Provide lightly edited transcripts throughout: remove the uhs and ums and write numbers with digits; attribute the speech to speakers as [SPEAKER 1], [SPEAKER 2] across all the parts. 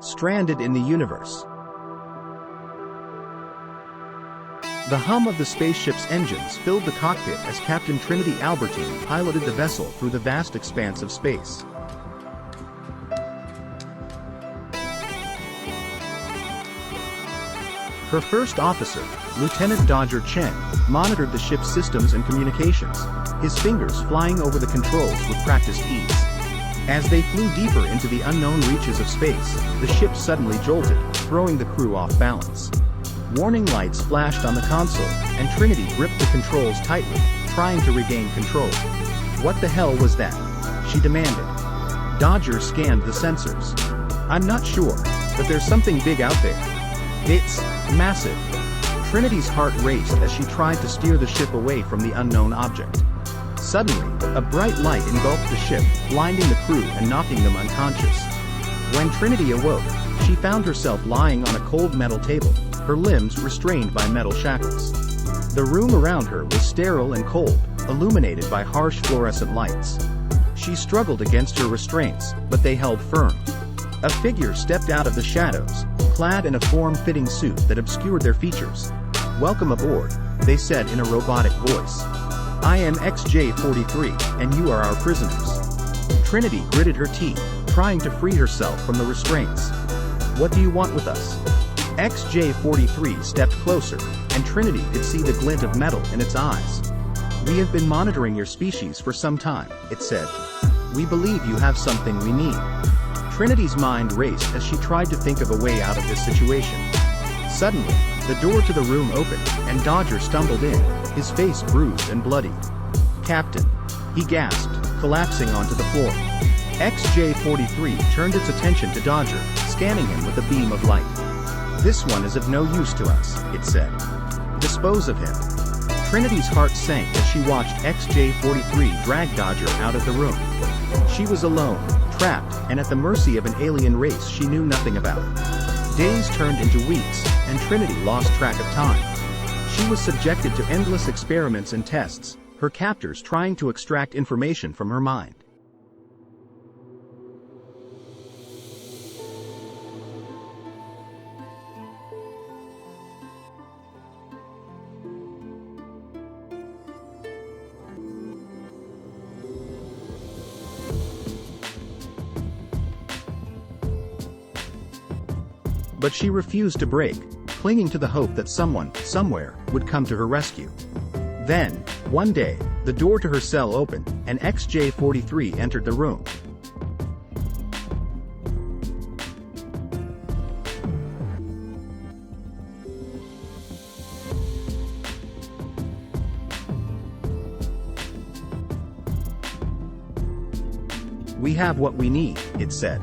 [SPEAKER 1] Stranded in the universe. The hum of the spaceship's engines filled the cockpit as Captain Trinity Albertine piloted the vessel through the vast expanse of space. Her first officer, Lieutenant Dodger Chen, monitored the ship's systems and communications, his fingers flying over the controls with practiced ease. As they flew deeper into the unknown reaches of space, the ship suddenly jolted, throwing the crew off balance. Warning lights flashed on the console, and Trinity gripped the controls tightly, trying to regain control. "What the hell was that?" she demanded. Dodger scanned the sensors. "I'm not sure, but there's something big out there. It's massive." Trinity's heart raced as she tried to steer the ship away from the unknown object. Suddenly, a bright light engulfed the ship, blinding the crew and knocking them unconscious. When Trinity awoke, she found herself lying on a cold metal table, her limbs restrained by metal shackles. The room around her was sterile and cold, illuminated by harsh fluorescent lights. She struggled against her restraints, but they held firm. A figure stepped out of the shadows, clad in a form-fitting suit that obscured their features. "Welcome aboard," they said in a robotic voice. "I am XJ-43, and you are our prisoners." Trinity gritted her teeth, trying to free herself from the restraints. "What do you want with us?" XJ-43 stepped closer, and Trinity could see the glint of metal in its eyes. "We have been monitoring your species for some time," it said. "We believe you have something we need." Trinity's mind raced as she tried to think of a way out of this situation. Suddenly, the door to the room opened, and Dodger stumbled in, his face bruised and bloodied. "Captain," he gasped, collapsing onto the floor. XJ-43 turned its attention to Dodger, scanning him with a beam of light. "This one is of no use to us," it said. "Dispose of him." Trinity's heart sank as she watched XJ-43 drag Dodger out of the room. She was alone, trapped, and at the mercy of an alien race she knew nothing about. Days turned into weeks, and Trinity lost track of time. She was subjected to endless experiments and tests, her captors trying to extract information from her mind. But she refused to break, clinging to the hope that someone, somewhere, would come to her rescue. Then, one day, the door to her cell opened, and XJ-43 entered the room. "We have what we need," it said.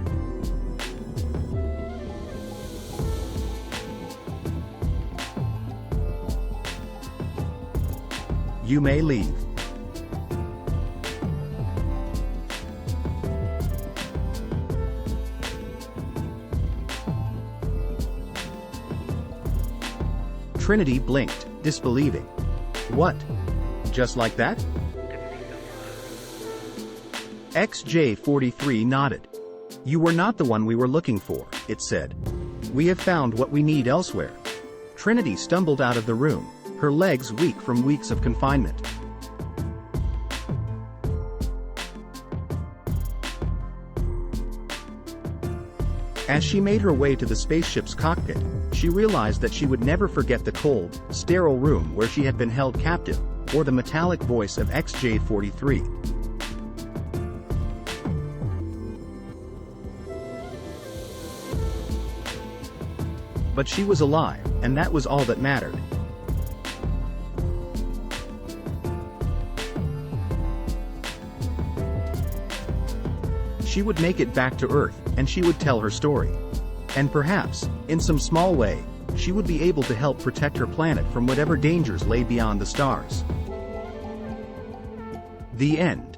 [SPEAKER 1] "You may leave." Trinity blinked, disbelieving. "What? Just like that?" XJ-43 nodded. "You were not the one we were looking for," it said. "We have found what we need elsewhere." Trinity stumbled out of the room, her legs weak from weeks of confinement. As she made her way to the spaceship's cockpit, she realized that she would never forget the cold, sterile room where she had been held captive, or the metallic voice of XJ-43. But she was alive, and that was all that mattered. She would make it back to Earth, and she would tell her story. And perhaps, in some small way, she would be able to help protect her planet from whatever dangers lay beyond the stars. The end.